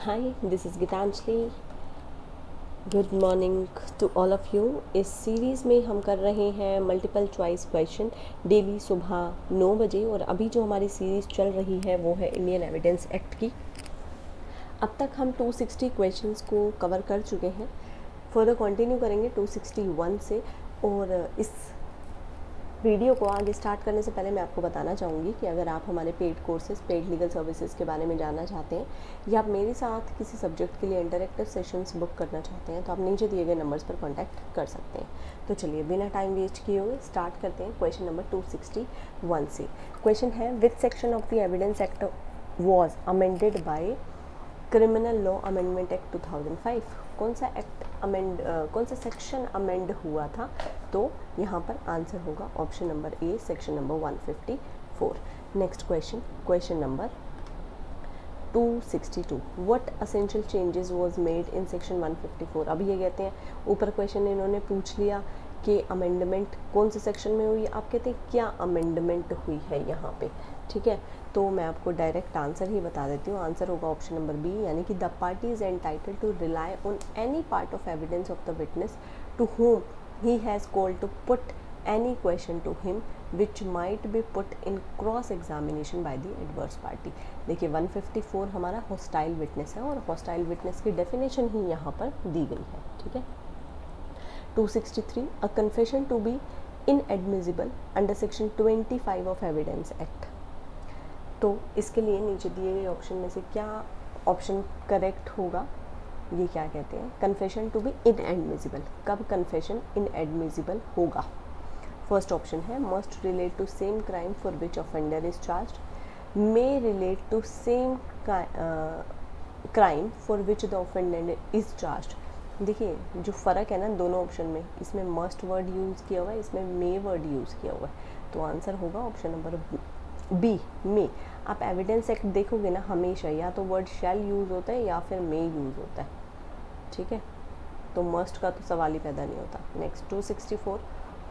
Hi, this is Gitanjali. Good morning to all of you. इस series में हम कर रहे हैं मल्टीपल चॉइस क्वेश्चन डेली सुबह 9 बजे, और अभी जो हमारी सीरीज़ चल रही है वो है इंडियन एविडेंस एक्ट की। अब तक हम 260 क्वेश्चंस को कवर कर चुके हैं। फर्दर कंटिन्यू करेंगे 261 से। और इस वीडियो को आगे स्टार्ट करने से पहले मैं आपको बताना चाहूँगी कि अगर आप हमारे paid courses, paid legal services के बारे में जानना चाहते हैं या आप मेरे साथ किसी सब्जेक्ट के लिए इंटरेक्टिव सेशंस बुक करना चाहते हैं तो आप नीचे दिए गए नंबर्स पर कांटेक्ट कर सकते हैं। तो चलिए बिना टाइम वेस्ट किए हुए स्टार्ट करते हैं क्वेश्चन नंबर 261 से। क्वेश्चन है, which section of the evidence act was amended bye criminal law amendment act 2005। कौन सा सेक्शन अमेंड हुआ था? तो यहाँ पर आंसर होगा option number A, section number 154। Next question number 262, what essential changes was made in section 154। अब ये कहते हैं, ऊपर क्वेश्चन इन्होंने पूछ लिया कि अमेंडमेंट कौन से सेक्शन में हुई, आप कहते हैं क्या अमेंडमेंट हुई है यहाँ पे। ठीक है, तो मैं आपको डायरेक्ट आंसर ही बता देती हूँ। आंसर होगा ऑप्शन नंबर बी, यानी कि the party is entitled to rely on any part of evidence of the witness to whom he has called to put any question to him which might be put in cross examination by the adverse party. देखिए 154 हमारा hostile witness है, और hostile witness की definition ही यहाँ पर दी गई है। ठीक है। 263, a confession to be inadmissible under section 25 of evidence act. तो इसके लिए नीचे दिए गए ऑप्शन में से क्या ऑप्शन करेक्ट होगा? ये क्या कहते हैं, कन्फेशन टू बी इनएडमिसिबल। कब कन्फेशन इनएडमिसिबल होगा? फर्स्ट ऑप्शन है, must relate to same crime for which offender is charged, may relate to same crime for which the offender is charged. देखिए जो फ़र्क है ना दोनों ऑप्शन में, इसमें मस्ट वर्ड यूज़ किया हुआ है, इसमें मे वर्ड यूज़ किया हुआ है। तो आंसर होगा ऑप्शन नंबर बी, मे। आप एविडेंस एक्ट देखोगे ना, हमेशा या तो वर्ड शैल यूज़ होता है या फिर मे यूज़ होता है। ठीक है, तो मस्ट का तो सवाल ही पैदा नहीं होता। नेक्स्ट 264,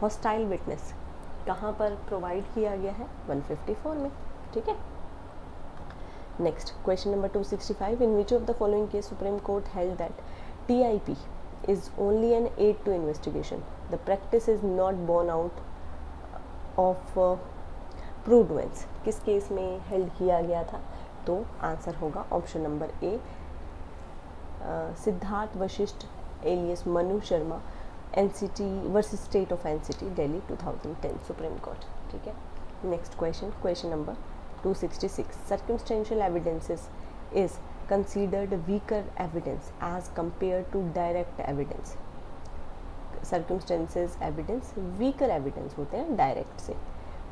हॉस्टाइल विटनेस कहाँ पर प्रोवाइड किया गया है? 154 में। ठीक है। Next question number 265, in which of the following case supreme court held that TIP is only an aid to investigation. The practice is not borne out of prudence. किस case में हेल्ड किया गया था? तो आंसर होगा option number A, Siddharth Vashisht alias Manu Sharma, NCT versus state of NCT Delhi 2010 Supreme Court. ठीक है। Next question number 266, circumstantial evidences is considered weaker evidence as compared to direct evidence. Circumstances evidence weaker evidence होते हैं direct से।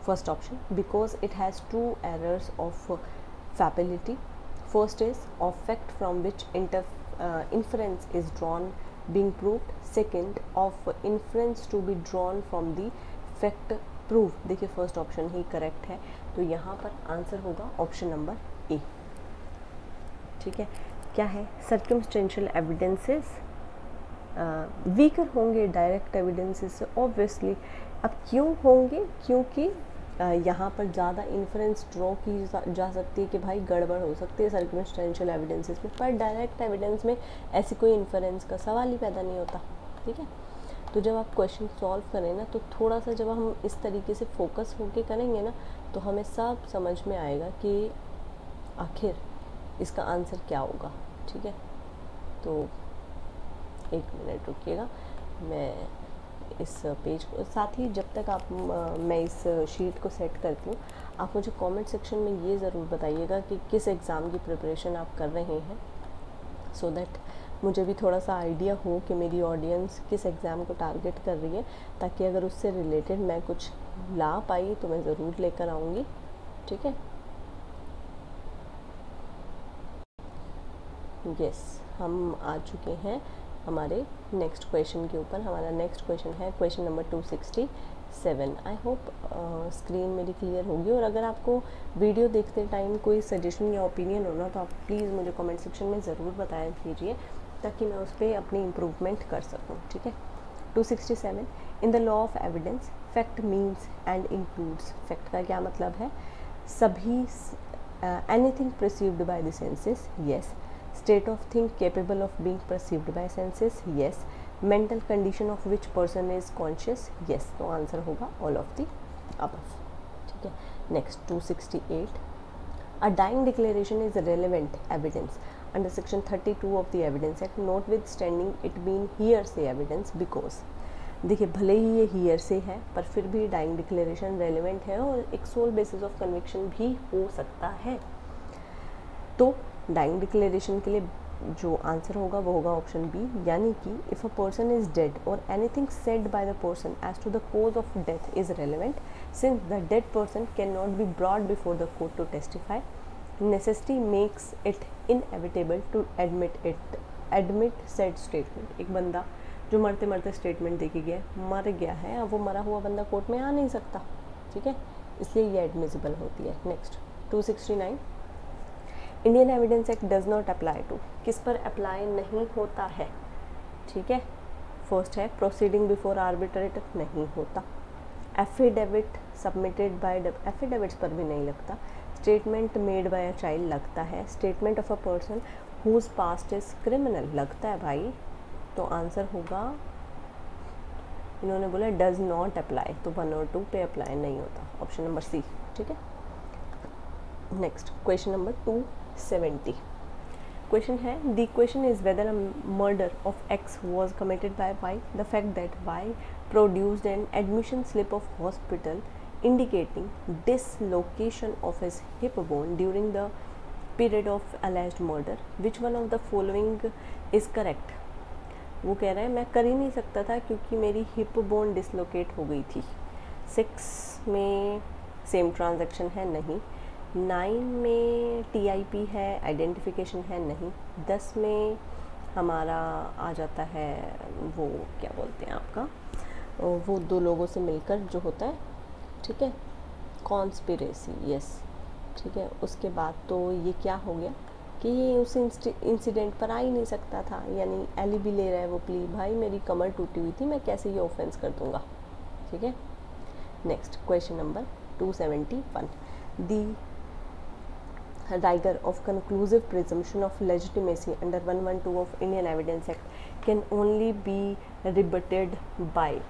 First option, because it has two errors of fallibility. First is of fact from which inference is drawn being proved. Second, of inference to be drawn from the fact proved. देखिए first option ही correct है, तो यहाँ पर answer होगा option number ए। ठीक है, क्या है? सर्कमस्टेंशियल एविडेंसेस वीकर होंगे डायरेक्ट एविडेंसेस से ऑब्वियसली। अब क्यों होंगे? क्योंकि यहाँ पर ज़्यादा इन्फ्रेंस ड्रॉ की जा सकती है कि भाई गड़बड़ हो सकती है सर्कमस्टेंशियल एविडेंसेस में, पर डायरेक्ट एविडेंस में ऐसी कोई इन्फ्रेंस का सवाल ही पैदा नहीं होता। ठीक है, तो जब आप क्वेश्चन सॉल्व करें ना, तो थोड़ा सा जब हम इस तरीके से फोकस होके करेंगे ना, तो हमें सब समझ में आएगा कि आखिर इसका आंसर क्या होगा। ठीक है, तो एक मिनट रुकिएगा, मैं इस पेज को साथ ही जब तक आप मैं इस शीट को सेट करती हूँ, आप मुझे कमेंट सेक्शन में ये ज़रूर बताइएगा कि किस एग्ज़ाम की प्रिपरेशन आप कर रहे हैं, सो दैट मुझे भी थोड़ा सा आइडिया हो कि मेरी ऑडियंस किस एग्ज़ाम को टारगेट कर रही है, ताकि अगर उससे रिलेटेड मैं कुछ ला पाई तो मैं ज़रूर लेकर आऊँगी। ठीक है, यस, हम आ चुके हैं हमारे नेक्स्ट क्वेश्चन के ऊपर। हमारा नेक्स्ट क्वेश्चन है question number 267। I hope screen मेरी क्लियर होगी, और अगर आपको वीडियो देखते टाइम कोई सजेशन या ओपिनियन हो ना, तो आप प्लीज़ मुझे कमेंट सेक्शन में ज़रूर बताया कीजिए, ताकि मैं उस पर अपनी इम्प्रूवमेंट कर सकूँ। ठीक है। 267, in the law of evidence fact means and includes. Fact का क्या मतलब है? सभी anything perceived by the senses. Yes, state of thing capable of being perceived by senses, yes. Mental condition of which person is conscious, yes. तो answer होगा all of the above, ठीक है। Next 268, a dying declaration is relevant evidence under section 32 of the evidence act not with standing it been hearsay evidence because. देखिए भले ही ये hearsay है पर फिर भी डाइंग डिक्लेरेशन रेलेवेंट है और एक सोल बेसिस ऑफ कन्विक्शन भी हो सकता है। तो डाइंग डिक्लेरेशन के लिए जो आंसर होगा वो होगा ऑप्शन बी, यानी कि if a person is dead और anything said by the person as to the cause of death is relevant since the dead person can not be brought before the court to testify, necessity makes it inevitable to admit said statement. एक बंदा जो मरते मरते statement दे के गया, मर गया है, अब वो मरा हुआ बंदा कोर्ट में आ नहीं सकता, ठीक है, इसलिए ये एडमिसिबल होती है। Next 269, Indian evidence act does not apply to, किस पर अप्लाई नहीं होता है, ठीक है। फर्स्ट है प्रोसीडिंग बिफोर आर्बिट्रेटर, नहीं होता। एफिडेविट सबमिटेड बाय, एफिडेविट्स पर भी नहीं लगता। Statement made by a child लगता है। Statement of a person whose past is criminal लगता है भाई। तो आंसर होगा, इन्होंने बोला डज नॉट अप्लाई, तो 1 और 2 पे अप्लाई नहीं होता, ऑप्शन नंबर सी, ठीक है। नेक्स्ट क्वेश्चन नंबर 270, क्वेश्चन है the question is whether a murder of X was committed by Y, the fact that Y produced an admission slip of hospital indicating dislocation of his hip bone during the period of alleged murder, which one of the following is correct। वो कह रहा है मैं कर ही नहीं सकता था क्योंकि मेरी हिप बोन डिसलोकेट हो गई थी। 6 में सेम ट्रांजैक्शन है, नहीं। 9 में TIP है, आइडेंटिफिकेशन है, नहीं। 10 में हमारा आ जाता है वो क्या बोलते हैं आपका, वो 2 लोगों से मिलकर जो होता है, ठीक है, कॉन्स्पिरेसी, यस, ठीक है। उसके बाद तो ये क्या हो गया कि ये उस इंसिडेंट पर आ ही नहीं सकता था, यानी एलिबी ले रहा है वो प्ली, भाई मेरी कमर टूटी हुई थी, मैं कैसे ये ऑफेंस कर दूंगा, ठीक है। Next question number 271, the rigour of conclusive presumption of legitimacy under 112 of Indian evidence Act can only be rebutted by,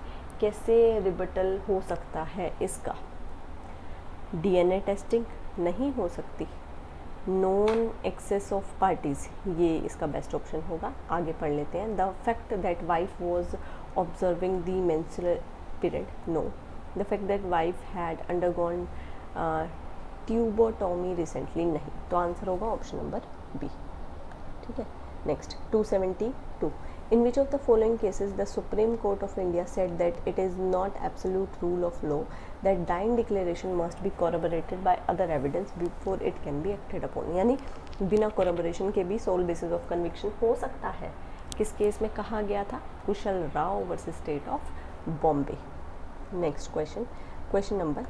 कैसे रिबटल हो सकता है इसका। DNA टेस्टिंग नहीं हो सकती। नॉन एक्सेस ऑफ पार्टीज, ये इसका बेस्ट ऑप्शन होगा। आगे पढ़ लेते हैं। The fact that wife was observing the menstrual period, no. The fact that wife had undergone tubotomy recently, नहीं। तो आंसर होगा ऑप्शन नंबर बी, ठीक है। Next 272, in which of the following cases the Supreme Court of India said that it is not absolute rule of law that dying declaration must be corroborated by other evidence before it can be acted upon, यानी बिना corroboration के भी sole basis of conviction हो सकता है। किस case में कहा गया था? Kushal Rao versus state of Bombay. Next question, question number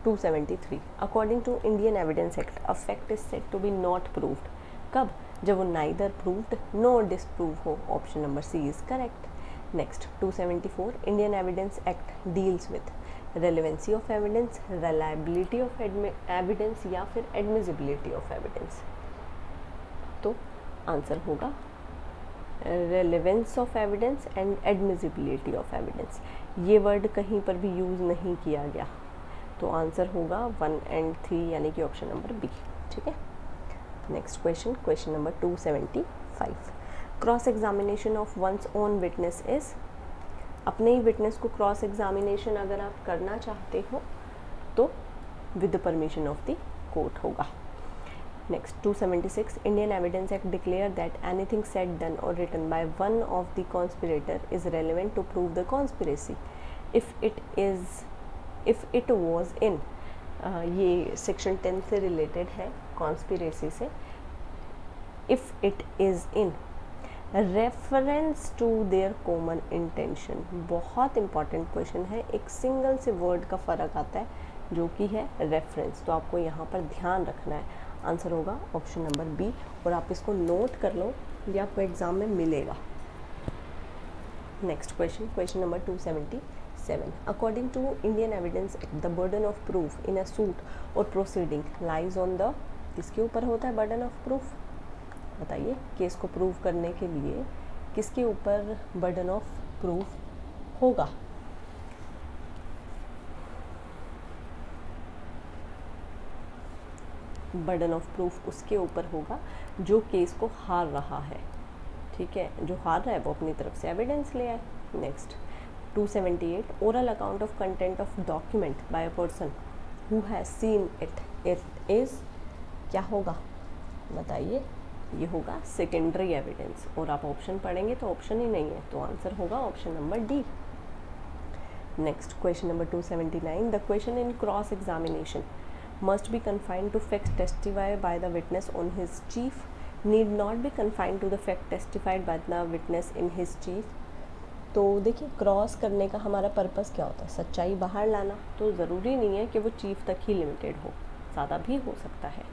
273, according to Indian evidence Act a fact is said to be not proved, कब? जब वो नाइदर प्रूव्ड नो डिसप्रूव हो, option number C is correct. Next 274, Indian evidence Act deals with relevancy of evidence, reliability of evidence या फिर admissibility of evidence. तो answer होगा relevance of evidence and admissibility of evidence. ये word कहीं पर भी use नहीं किया गया, तो आंसर होगा 1 और 3 यानी कि ऑप्शन नंबर बी, ठीक है। Next question, question number 275, cross examination of one's own witness is, अपने ही विटनेस को क्रॉस एग्जामिनेशन अगर आप करना चाहते हो तो with the permission of the court होगा। Next 276, Indian evidence Act declare that anything said done और written by one of the conspirator is relevant to prove the conspiracy if it was in, ये section 10 से related है, conspiracy से। If it is in reference to their common intention, बहुत important question है, एक single से word का फ़र्क आता है जो कि है रेफरेंस, तो आपको यहाँ पर ध्यान रखना है। आंसर होगा ऑप्शन नंबर बी, और आप इसको नोट कर लो, ये आपको एग्जाम में मिलेगा। Next question, question number 277, according to Indian evidence act the burden of proof in a suit or proceeding lies on the, किसके ऊपर होता है बर्डन ऑफ प्रूफ? बताइए केस को प्रूव करने के लिए किसके ऊपर बर्डन ऑफ प्रूफ होगा? बर्डन ऑफ प्रूफ उसके ऊपर होगा जो केस को हार रहा है, ठीक है, जो हार रहा है वो अपनी तरफ से एविडेंस ले आए। Next 278 oral account of content of document bye a person who has seen it is क्या होगा? बताइए, ये होगा सेकेंडरी एविडेंस। और आप ऑप्शन पढ़ेंगे तो ऑप्शन ही नहीं है, तो आंसर होगा option number D. Next question number 279 the question in cross examination must be confined to facts testified by the witness on his chief need not be confined to the fact testified by the witness in his chief। तो देखिए cross करने का हमारा purpose क्या होता है? सच्चाई बाहर लाना। तो ज़रूरी नहीं है कि वो चीफ तक ही लिमिटेड हो, ज़्यादा भी हो सकता है।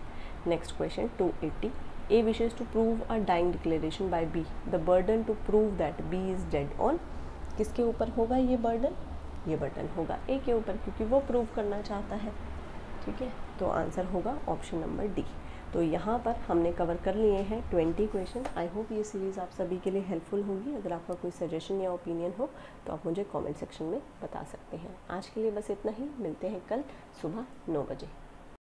Next question 280 A wishes to prove a dying declaration by B the burden to prove that B is dead on किसके ऊपर होगा ये बर्डन? ये बर्डन होगा ए के ऊपर, क्योंकि वो प्रूव करना चाहता है, ठीक है। तो आंसर होगा ऑप्शन नंबर डी। तो यहाँ पर हमने कवर कर लिए हैं 20 क्वेश्चन। आई होप ये सीरीज़ आप सभी के लिए हेल्पफुल होगी। अगर आपका कोई सजेशन या ओपिनियन हो तो आप मुझे कमेंट सेक्शन में बता सकते हैं। आज के लिए बस इतना ही, मिलते हैं कल सुबह 9 बजे।